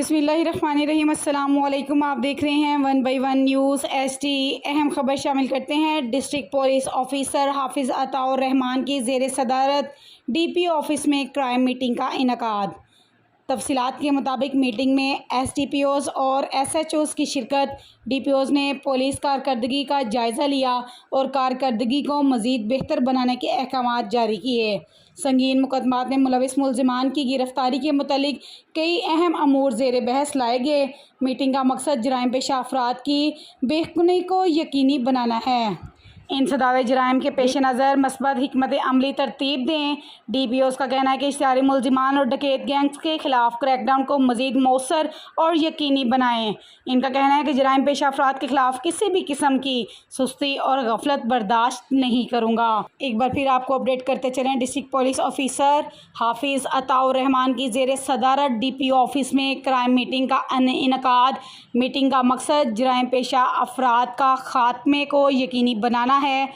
बिस्मिल्लाहिर्रहमानिर्रहीम। अस्सलामुअलैकुम। आप देख रहे हैं 1 बाई 1 न्यूज़ एचडी। अहम खबर शामिल करते हैं। डिस्ट्रिक्ट पुलिस ऑफिसर हाफिज़ अताउर रहमान की ज़ेर सदारत डीपीओ ऑफिस में क्राइम मीटिंग का इनेकाद। तफसीलात के मुताबिक मीटिंग में एसडीपीओज़ और एसएचओज़ की शिरकत। डीपीओज़ ने पुलिस कारकर्दगी का जायज़ा लिया और कारकर्दगी को मज़ीद बेहतर बनाने के अहकाम जारी किए। संगीन मुकदमात में मुलविस मुलज़िमान की गिरफ़्तारी के मुतल्लिक कई अहम अमूर ज़ेर बहस लाए गए। मीटिंग का मकसद जराइम पेशा अफराद की बेखुनी को यकीनी बनाना है। इंसदाद जराइम के पेश नज़र मस्बत हिकमत अमली तरतीब दें। डीपीओज़ का कहना है कि इश्तिहारी मुलज़िमान और डकैत गैंग्स के खिलाफ क्रैकडाउन को मज़ीद मौसर और यकीनी बनाएं। इनका कहना है कि जराइम पेशा अफराद के खिलाफ किसी भी किस्म की सुस्ती और गफलत बर्दाश्त नहीं करूँगा। एक बार फिर आपको अपडेट करते चलें। डिस्ट्रिक्ट पुलिस ऑफिसर हाफिज़ अताउर रहमान की ज़ेर सदारत डीपीओ ऑफिस में क्राइम मीटिंग का इनेकाद। मीटिंग का मकसद जराइम पेशा अफराद का खात्मे को यकीनी बनाना है।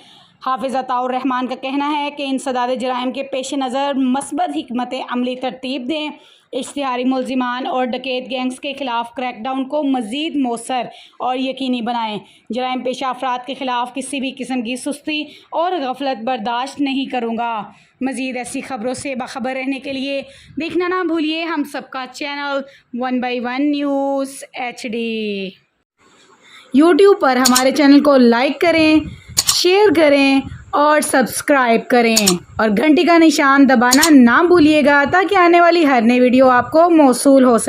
हाफिज़ अताउर रहमान का कहना है कि इंसदाद जराइम के पेश नज़र मस्बत हिकमत अमली तरतीब दें। इश्तिहारी मुलज़िमान और डकैत गैंग्स के खिलाफ क्रैकडाउन को मज़ीद मौसर और यकीनी बनाएं। जराइम पेशा अफराद के खिलाफ किसी भी किस्म की सुस्ती और गफलत बर्दाश्त नहीं करूँगा। मज़ीद ऐसी खबरों से बाखबर रहने के लिए देखना ना भूलिए हम सबका channel 1 by 1 news HD। YouTube पर हमारे चैनल को लाइक करें, शेयर करें और सब्सक्राइब करें और घंटी का निशान दबाना ना भूलिएगा ताकि आने वाली हर नई वीडियो आपको मौसूल हो सके।